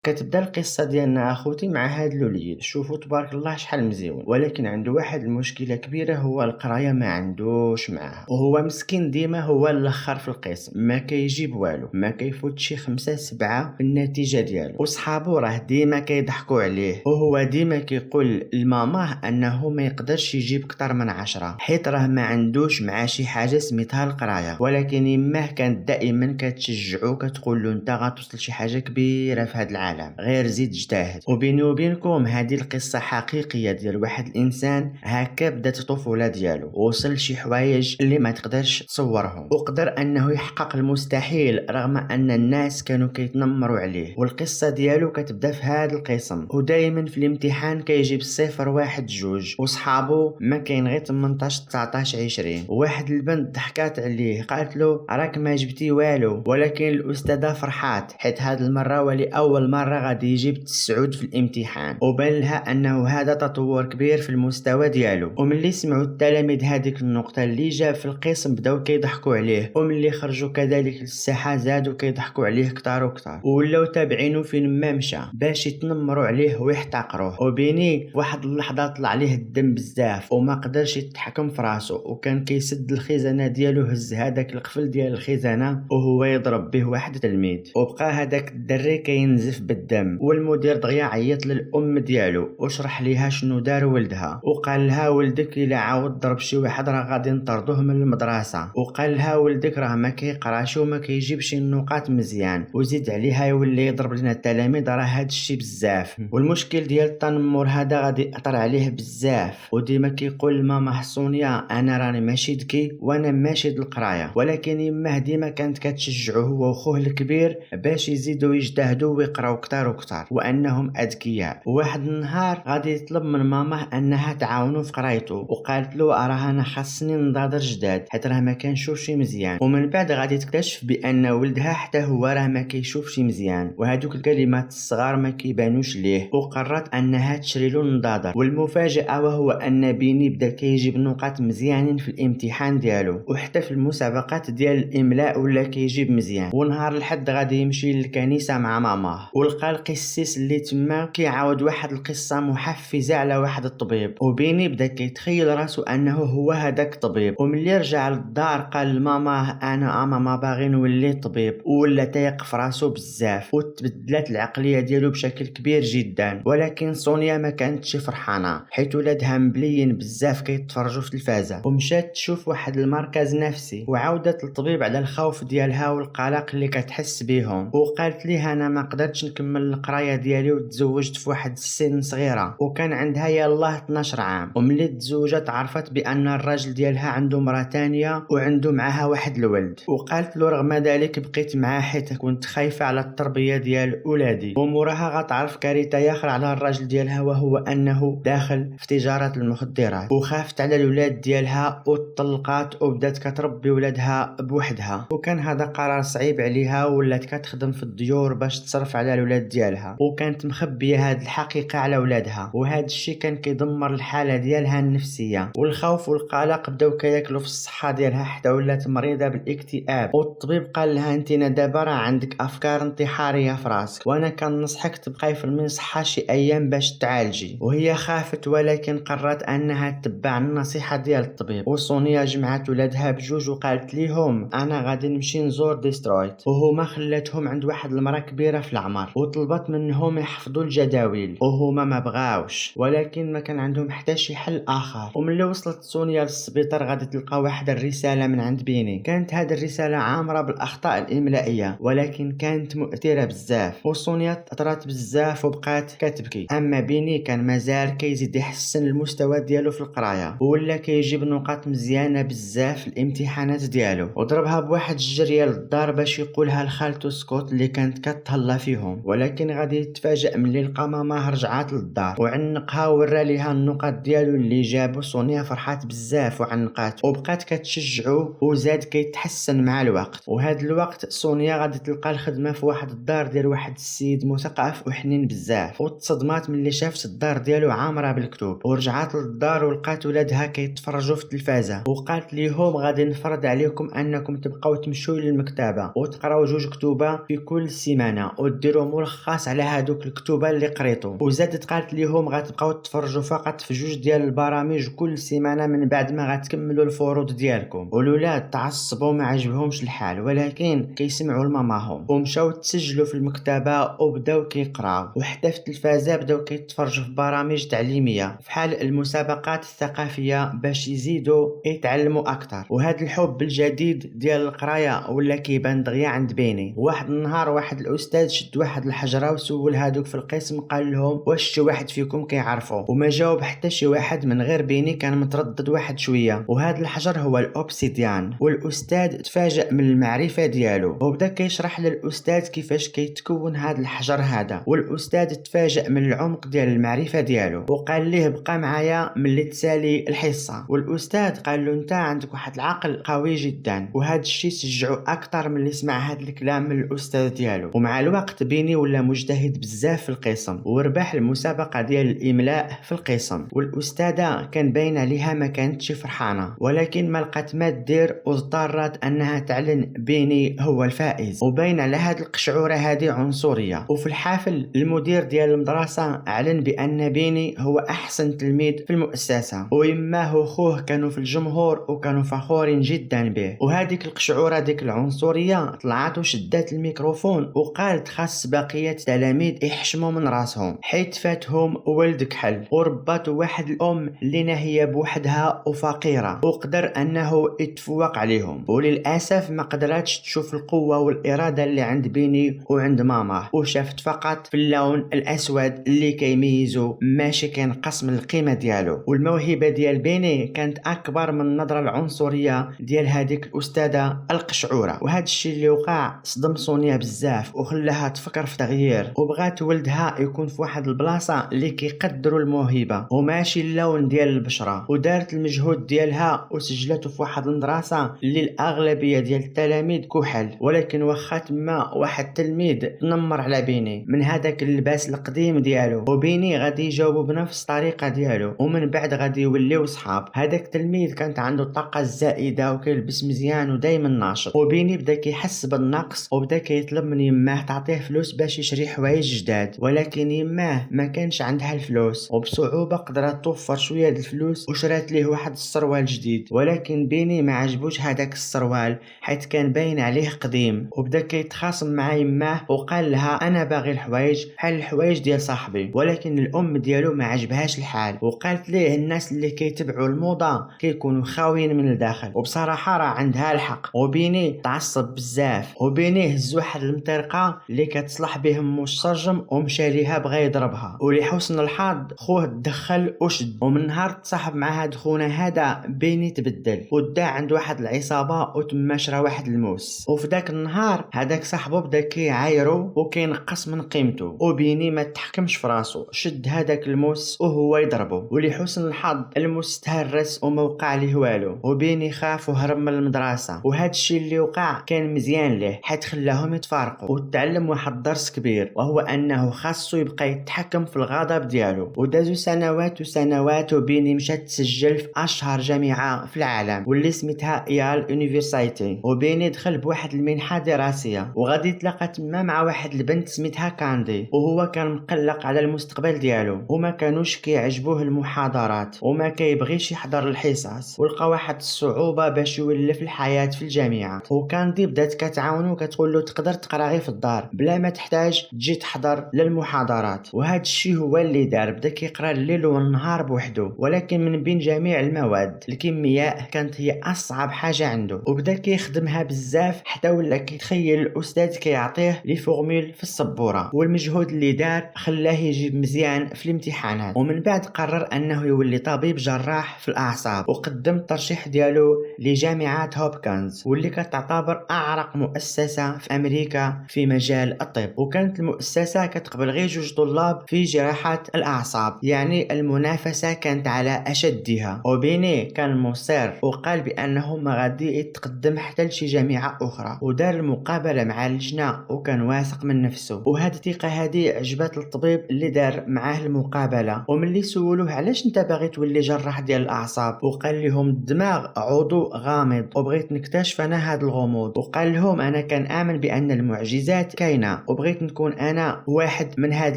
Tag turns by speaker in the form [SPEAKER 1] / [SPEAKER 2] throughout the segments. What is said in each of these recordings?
[SPEAKER 1] كتبدا القصة ديالنا اخوتي مع هاد الوليد. شوفوا تبارك الله شحال مزيون، ولكن عنده واحد المشكلة كبيرة، هو القراية ما عندوش معاها، وهو مسكين ديما هو الاخر في القسم، ما كيجيب والو، ما كيفوت شي 5 7 في النتيجة ديالو، وصحابو راه ديما كيضحكوا عليه، وهو ديما كيقول لماماه انه ما يقدرش يجيب كتر من 10 حيت راه ما عندوش مع شي حاجة سميتها القراية. ولكن يماه كانت دائما كتشجعو، كتقول له انت غتوصل شي حاجة كبيرة في هاد العالم، غير زيد اجتهد. وبيني وبينكم هذه القصة حقيقية ديال واحد الانسان هكا بدات الطفولة ديالو، وصل شي حوايج اللي ما تقدرش تصورهم، وقدر انه يحقق المستحيل رغم ان الناس كانوا كيتنمروا عليه. والقصة ديالو كتبدا في هذا القسم، ودائما في الامتحان كيجيب 0 1 2، وصحابو ما كاين غير 18 19 20. وواحد البنت ضحكات عليه، قالت له راك ما جبتي والو، ولكن الاستاذة فرحات حيت هاد المرة ولأول مرة غادي يجيب 9 في الامتحان، وبان لها انه هذا تطور كبير في المستوى ديالو. وملي سمعوا التلاميذ هذيك النقطة اللي جاب في القسم بداو كيضحكوا عليه، وملي خرجوا كذلك للساحة زادوا كيضحكوا عليه كتار وكتار، ولاو تابعينه فين ما مشى باش يتنمروا عليه ويحتقروه. وبيني واحد اللحظة طلع عليه الدم بزاف وما قدرش يتحكم في راسو، وكان كيسد الخزانة ديالو، هز هذاك القفل ديال الخزانة وهو يضرب به واحد التلميذ، وبقى هذاك الدري كينزف بالدم. والمدير دغيا عيط للام ديالو وشرح ليها شنو دار ولدها، وقال لها ولدك الا عاود ضرب شي واحد راه غادي نطردوه من المدرسه، وقال لها ولدك راه ما كيقراش وما كيجيبش النقاط مزيان، وزيد عليها يولي يضرب لنا التلاميذ، راه هذا الشيء بزاف. والمشكل ديال التنمر هذا غادي ياثر عليه بزاف، وديما كيقول لماما سونيا انا راني ماشي ذكي وانا ماشي القرايه، ولكن يماه ديما كانت كتشجعه هو واخوه الكبير باش يزيدوا يجتهدوا ويقراو كتار وكتار وانهم اذكياء. وواحد النهار غادي يطلب من ماماه انها تعاونو في قرايته، وقالت له راه انا خاصني نضادر جداد حيت راه ما كنشوفش مزيان. ومن بعد غادي تكتشف بان ولدها حتى هو راه ما كيشوفش مزيان، وهذوك الكلمات الصغار ما كيبانوش ليه، وقررت انها تشري له النضادر. والمفاجاه وهو ان بيني بدا كيجيب نقاط مزيانين في الامتحان ديالو، وحتى في المسابقات ديال الاملاء ولا كيجيب مزيان. ونهار الحد غادي يمشي للكنيسه مع ماماه، ولقى القسيس اللي تما كيعاود واحد القصه محفزه على واحد الطبيب، وبيني بدا كيتخيل راسو انه هو هذاك الطبيب. وملي رجع للدار قال لماماه انا ماما باغي نولي طبيب، ولا تايق في راسو بزاف، وتبدلت العقليه ديالو بشكل كبير جدا. ولكن سونيا ما كانتش فرحانه حيت ولادها مبليين بزاف كيتفرجوا في التلفازه، ومشات تشوف واحد المركز نفسي، وعاودت للطبيب على الخوف ديالها والقلق اللي كتحس بيهم، وقالت ليه انا ما قدرتش نكمل القرايه ديالي وتزوجت في واحد السن صغيره، وكان عندها يلاه 12 عام. وملي تزوجت عرفت بان الراجل ديالها عنده مراه تانية وعنده معاها واحد الولد، وقالت له رغم ذلك بقيت معاه حيت كنت خايفه على التربيه ديال اولادي. وموراها غتعرف كارثه اخرى على الراجل ديالها، وهو انه داخل في تجاره المخدرات، وخافت على الولاد ديالها وطلقات وبدات كتربي ولادها بوحدها. وكان هذا قرار صعيب عليها، ولات كتخدم في الديور باش تصرف على الولاد ديالها، وكانت مخبيه هذه الحقيقه على ولادها. وهذا الشيء كان كيدمر الحاله ديالها النفسيه، والخوف والقلق بداو كياكلوا في الصحه ديالها حتى ولات مريضه بالاكتئاب. والطبيب قال لها انت دابا راه عندك افكار انتحاريه في راسك، وانا كنصحك تبقاي في المصحه شي ايام باش تعالجي. وهي خافت ولكن قررت انها تتبع النصيحه ديال الطبيب. وسونيا جمعت ولادها بجوج وقالت ليهم انا غادي نمشي نزور ديسترويت، وهما خلاتهم عند واحد المراه كبيره في العمر، وطلبت منهم يحفظوا الجداول، وهما ما بغاوش، ولكن ما كان عندهم حتى شي حل اخر. وملي وصلت سونيا للسبيطار غادي تلقى واحد الرساله من عند بيني. كانت هذه الرساله عامره بالاخطاء الاملائيه، ولكن كانت مؤثره بزاف. وسونيا تاثرت بزاف وبقات كتبكي. اما بيني كان مازال كيزيد يحسن المستوى ديالو في القرايه، ولا كيجيب نقاط مزيانه بزاف في الامتحانات ديالو، وضربها بواحد الجريه للدار باش يقولها لخالته سكوت اللي كانت كتهلا فيهم. ولكن غادي يتفاجئ ملي لقى ماماه رجعات للدار وعنقها ورا ليها النقاط ديالو اللي جابو. سونيا فرحات بزاف وعنقات وبقات كتشجعو، وزاد كيتحسن مع الوقت. وهذا الوقت سونيا غادي تلقى الخدمه في واحد الدار ديال واحد السيد مثقف وحنين بزاف، وتصدمات ملي شافت الدار ديالو عامره بالكتب. ورجعات للدار ولقات ولادها كيتفرجوا في التلفازه، وقالت ليهم غادي نفرض عليكم انكم تبقاو تمشوا للمكتبه وتقراو 2 كتوبه في كل سيمانه، وديروا ملخص على هادوك الكتوبه اللي قريتو، وزادت قالت ليهم غتبقاو تفرجوا فقط في 2 ديال البرامج كل سيمانه من بعد ما غتكملوا الفروض ديالكم. والولاد تعصبوا ما عجبهمش الحال، ولكن كيسمعوا لماماهم ومشاو تسجلوا في المكتبه وبداو كيقراو، وحتى في التلفازه بداو كيتفرجوا في برامج تعليميه بحال المسابقات الثقافيه باش يزيدوا يتعلموا اكثر. وهذا الحب الجديد ديال القرايه ولا كيبان دغيا عند بيني. واحد النهار واحد الاستاذ شد واحد الحجره وسول هادوك في القسم، قال لهم واش شي واحد فيكم كيعرفو؟ وما جاوب حتى شي واحد من غير بيني كان متردد واحد شويه. وهذا الحجر هو الاوبسيديان، والاستاذ تفاجأ من المعرفه ديالو وبدا كيشرح للاستاذ كيفاش كيتكون هذا الحجر هذا. والاستاذ تفاجأ من العمق ديال المعرفه ديالو وقال ليه بقى معايا ملي تسالي الحصه. والاستاذ قال له انت عندك واحد العقل قوي جدا، وهذا الشيء شجعو اكثر من اللي سمع هذا الكلام من الاستاذ ديالو. ومع الوقت بيني ولا مجتهد بزاف في القسم وربح المسابقه ديال الاملاء في القسم. والاستاذه كان باين عليها ما كانتش فرحانه، ولكن ما لقات ما دير واضطرت انها تعلن بيني هو الفائز. وباين على هذه القشعوره هذه عنصريه. وفي الحفل المدير ديال المدرسه اعلن بان بيني هو احسن تلميذ في المؤسسه، ويماه وخوه كانوا في الجمهور وكانوا فخورين جدا به. وهذيك القشعوره ديك العنصريه طلعت وشدات الميكروفون وقالت خاص بقيه التلاميذ يحشموا من راسهم حيت فاتهم ولد كحل وربات واحد الام اللي ناهيه بوحدها وفقيره وقدر انه يتفوق عليهم. وللاسف ما قدرتش تشوف القوه والاراده اللي عند بيني وعند ماما، وشافت فقط في اللون الاسود اللي كيميزو ماشي كينقص من القيمه ديالو. والموهبه ديال بيني كانت اكبر من النظره العنصريه ديال هذيك الاستاذه القشعوره. وهذا الشيء اللي وقع صدم سونيا بزاف وخلاها تفكر في تغيير، وبغات ولدها يكون في واحد البلاصه اللي كيقدروا الموهبه وماشي اللون ديال البشره. ودارت المجهود ديالها وسجلته في واحد المدرسه اللي الاغلبيه ديال التلاميذ كحل، ولكن واخا تما واحد تلميذ تنمر على بيني من هذاك اللباس القديم ديالو، وبيني غادي يجاوبوا بنفس الطريقه ديالو ومن بعد غادي يوليو صحاب. هذاك التلميذ كانت عنده الطاقه الزائده وكيلبس مزيان ودايما ناشط. وبيني بدا كيحس بالنقص وبدا كيطلب من يماه تعطيه فلوس باش يشري حوايج جداد، ولكن يماه ما كانش عندها الفلوس، وبصعوبه قدرت توفر شويه د الفلوس وشرات ليه واحد السروال جديد. ولكن بيني ما عجبوش هذاك السروال حيت كان باين عليه قديم، وبدا كيتخاصم مع يماه وقال لها انا باغي الحوايج بحال الحوايج ديال صاحبي. ولكن الام ديالو ما عجبهاش الحال وقالت ليه الناس اللي كيتبعوا الموضه كيكونوا خاويين من الداخل. وبصراحه راه عندها الحق. وبيني تعصب بزاف، وبيني هز واحد المطرقه اللي كتصلح به مشرجم ومشى ليها بغى يضربها. ولحسن الحظ خوه تدخل وشد، ومن نهار تصاحب مع هاد خونا هذا بيني تبدل ودا عند واحد العصابه وتما شرا واحد الموس. وفي داك النهار هذاك صاحبه بدا كيعايرو وكينقص من قيمته، وبيني ما تحكمش في راسو شد هذاك الموس وهو يضربه. ولحسن الحظ الموس تهرس وما وقع ليه والو، وبيني خاف وهرب من المدرسه. وهذا الشيء اللي وقع كان مزيان ليه حيت خلاهم يتفارقوا وتعلم واحد درس كبير، وهو انه خاصو يبقى يتحكم في الغضب ديالو. ودازو سنوات وسنوات وبيني مشات تسجل في اشهر جامعه في العالم واللي سميتها يال يونيفرسيتي. وبيني دخل بواحد المنحه دراسيه وغادي تلاقى تما مع واحد البنت سميتها كاندي، وهو كان مقلق على المستقبل ديالو وما كانوش كيعجبوه المحاضرات وما كيبغيش يحضر الحصص، ولقى واحد الصعوبه باش يولف الحياه في الجامعه. وكاندي بدات كتعاونو وكتقول له تقدر تقرا غير في الدار بلا ما تحتاج تجي تحضر للمحاضرات. وهذا الشيء هو اللي دار، بدا كيقرا الليل والنهار بوحده. ولكن من بين جميع المواد الكيمياء كانت هي اصعب حاجه عنده، وبدا كيخدمها بزاف حتى ولا كيتخيل الاستاذ كيعطيه لي فورمول في السبوره. والمجهود اللي دار خلاه يجيب مزيان في الامتحانات. ومن بعد قرر انه يولي طبيب جراح في الاعصاب، وقدم الترشيح ديالو لجامعه هوبكنز واللي كتعتبر اعرق مؤسسه في امريكا في مجال الطب. وكانت المؤسسه كتقبل غير 2 طلاب في جراحه الاعصاب، يعني المنافسه كانت على اشدها. وبيني كان مصر وقال بانه ما غادي يتقدم حتى لشي جامعه اخرى، ودار المقابله مع اللجنه وكان واثق من نفسه. وهذه الثقه هذه عجبت الطبيب اللي دار معاه المقابله. وملي سولوه علاش انت باغي تولي جراح ديال الاعصاب، وقال لهم الدماغ عضو غامض وبغيت نكتشف انا هذا الغموض. وقال لهم انا كان امن بان المعجزات كاينه وبغيت نكون انا واحد من هاد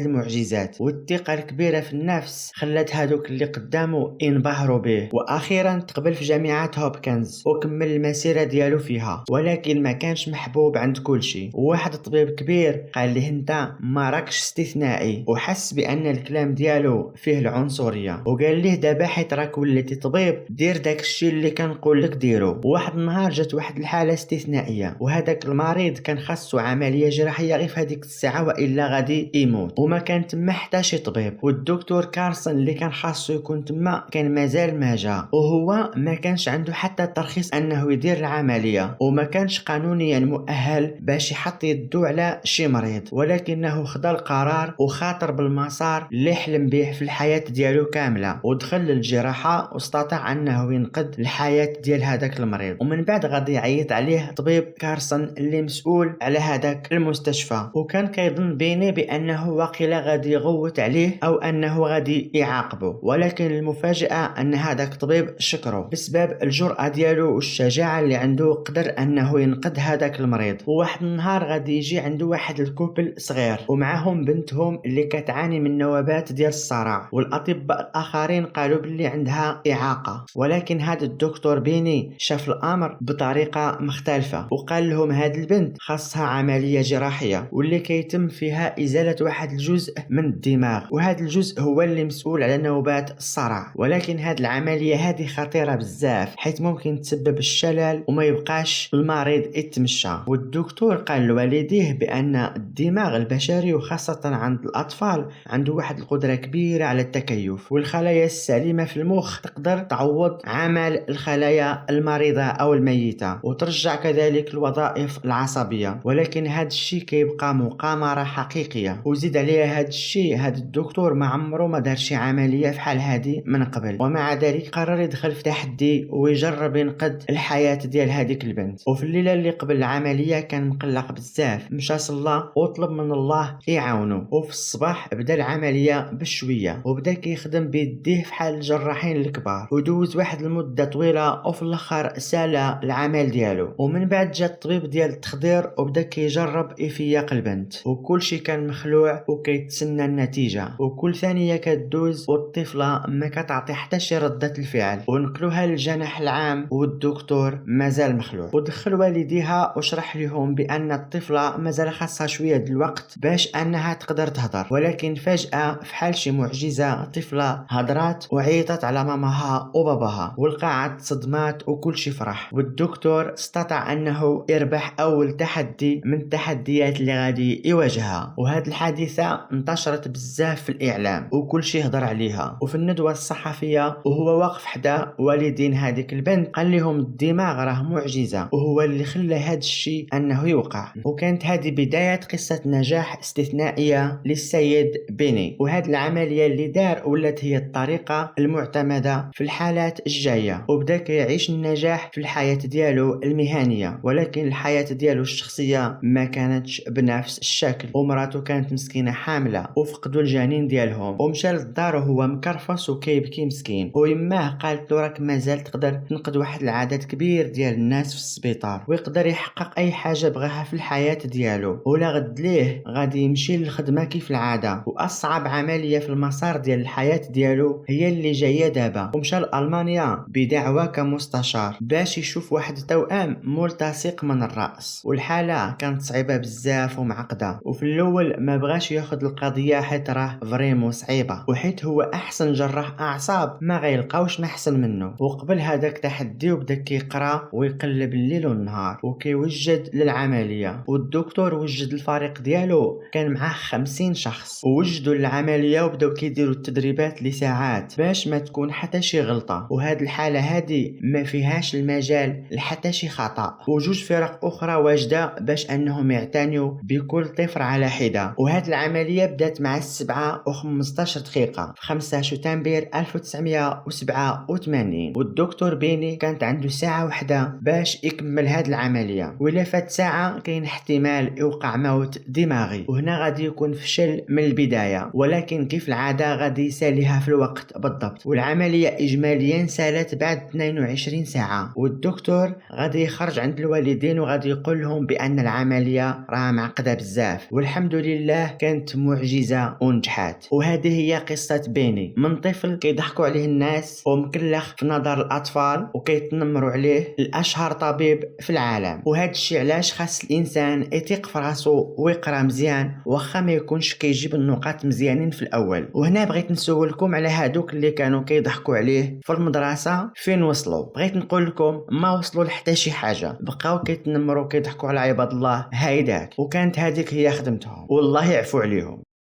[SPEAKER 1] المعجزات. والثقه الكبيره في النفس خلات هادوك اللي قدامه ينبهروا به. واخيرا تقبل في جامعه هوبكنز وكمل المسيره ديالو فيها، ولكن ما كانش محبوب عند كل شيء. وواحد الطبيب كبير قال له انت ما راكش استثنائي، وحس بان الكلام ديالو فيه العنصريه، وقال له دابا حيت راك وليتي طبيب دير داك الشيء اللي كنقول لك ديرو. وواحد النهار جات واحد الحاله استثنائيه، وهذاك المريض كان خاصو عمليه جراحيه غير في هذيك الساعه والا غادي يموت، وما كان تما حتى شي طبيب. والدكتور كارسون اللي كان خاصو يكون تما كان مازال ما جا، وهو ما كانش عنده حتى ترخيص انه يدير العمليه، وما كانش قانونيا مؤهل باش يحط يدو على شي مريض، ولكنه خدا القرار وخاطر بالمسار اللي حلم به في الحياه ديالو كامله، ودخل للجراحه واستطاع انه ينقذ الحياه ديال هذاك المريض. ومن بعد غادي يعيط عليه طبيب كارسون اللي مسؤول على هذاك المستشفى، وكان كيظن بيني بانه واقيلا غادي يغوت عليه او انه غادي يعاقبه، ولكن المفاجاه ان هذاك الطبيب شكره بسبب الجرأة ديالو والشجاعه اللي عنده، قدر انه ينقذ هذاك المريض. وواحد النهار غادي يجي عنده واحد الكوبل صغير ومعهم بنتهم اللي كتعاني من نوبات ديال الصرع، والاطباء الاخرين قالوا باللي عندها اعاقه، ولكن هذا الدكتور بيني شاف الامر بطريقه مختلفه وقال لهم هاد البنت خاصها عمليه جراحيه واللي كيتم فيها ازاله واحد الجزء من الدماغ، وهذا الجزء هو اللي مسؤول على نوبات الصرع. ولكن هاد العمليه هذه خطيره بزاف حيث ممكن تسبب الشلل وما يبقاش المريض يتمشى. والدكتور قال لوالديه بان الدماغ البشري وخاصه عند الاطفال عنده واحد القدره كبيره على التكيف، والخلايا السليمه في المخ تقدر تعوض عمل الخلايا المريضه او الميته وترجع كذلك الوظائف العصبيه، ولكن هذا الشيء كيبقى مقامره حقيقيه. وزيد عليها هذا الشيء هذا الدكتور ما عمره ما دار شي عمليه بحال هذه من قبل، ومع ذلك قرر يدخل في تحدي ويجرب ينقذ الحياه ديال هذيك البنت. وفي الليله اللي قبل العمليه كان مقلق بزاف، مشى صلى وطلب من الله يعاونه. وفي الصباح بدا العمليه بشويه وبدا كيخدم بيديه فحال الجراحين الكبار، ودوز واحد المده طويله وفي الاخر سال العمل ديالو. ومن بعد جا الطبيب ديال التخدير وبدا كيجرب يفيق البنت، وكل شيء كان مخلوع وكيتسنى النتيجه، وكل ثانيه كدوز والطفله ما كتعطي حتى شي رده الفعل، ونقلوها للجناح العام والدكتور مازال مخلوع. ودخل والديها وشرح لهم بان الطفله مازال خاصها شويه د الوقت باش انها تقدر تهضر، ولكن فجاه فحال شي معجزه الطفله هضرات وعيطت على ماماها وباباها، والقاعه تصدمات وكل شي فرح. والدكتور استطاع انه يربح اول تحدي من التحديات اللي غادي يواجهها، وهذه الحادثه انتشرت بزاف في الاعلام وكل شي هضر عليها. وفي الندوه الصحفيه وهو واقف حدا والدين هذيك البنت قال لهم الدماغ راه معجزه وهو اللي خلى هذا الشيء انه يوقع. وكانت هذه بدايه قصه نجاح استثنائيه للسيد بيني، وهذه العمليه اللي دار ولات هي الطريقه المعتمده في الحالات الجايه، وبدا كيعيش النجاح في الحياه ديالو المهنيه، ولكن الحياه ديالو الشخصيه ما كانتش بنفس الشكل. ومراته كانت مسكينه حامله وفقدوا الجنين ديالهم، ومشى للدار وهو مكرفص وكيبكي مسكين، ويماه قالت له راك مازال تقدر تنقذ واحد العدد كبير ديال الناس في السبيطار ويقدر يحقق اي حاجه بغاها في الحياه ديالو، ولا غد ليه غادي يمشي للخدمه كيف العاده. واصعب عمليه في المسار ديال الحياه ديالو هي اللي جايه دابا، ومشى لألمانيا بدعوى كمستشار باش يشوف واحد التوأم ملتصق من الراس، والحاله كانت صعيبه بزاف ومعقده. وفي الاول ما بغاش ياخذ القضيه حيت راه فريمون صعيبه، وحيت هو احسن جراح اعصاب ما غيلقاوش محسن منه. وقبل هذاك التحدي وبدا كيقرا ويقلب الليل والنهار وكيوجد للعمليه. والدكتور وجد الفريق ديالو كان معاه 50 شخص، ووجدوا للعمليه وبداو كيديروا التدريبات لساعات باش ما تكون حتى شي غلطه. وهاد الحاله هذه ما فيهاش المجال لحتى شي خطا، وجوج فرق اخرى واجده باش انهم يعتنيوا بكل طفل على حده. وهاد العمليه بدات مع 7:15 دقيقه في 5 شتنبر 1987، والدكتور بيني كانت عنده ساعه واحده باش يكمل هاد العمليه، وإلا فات ساعه كاين احتمال يوقع موت دماغي، وهنا غادي يكون فشل من البدايه، ولكن كيف العاده غادي يساليها في الوقت بالضبط. والعمليه اجماليا سالت بعد 22 ساعه، والدكتور غادي يخرج عند الوالدين وغادي يقول لهم بان العمليه راه معقده عليها بزاف، والحمد لله كانت معجزة ونجحات. وهذه هي قصة بيني، من طفل كيضحكوا عليه الناس ومكلخ في نظر الأطفال وكيتنمروا عليه الأشهر طبيب في العالم. وهذا الشيء علاش خاص الإنسان يثق في راسو ويقرا مزيان واخا ما يكونش كيجيب النقاط مزيانين في الأول. وهنا بغيت نسولكم على هادوك اللي كانوا كيضحكوا عليه في المدرسة فين وصلوا. بغيت نقول لكم ما وصلوا لحتى شي حاجة، بقاو كيتنمروا كيضحكوا على عباد الله هايداك، وكانت هذيك هي خدمتهم، والله يعفو عليهم.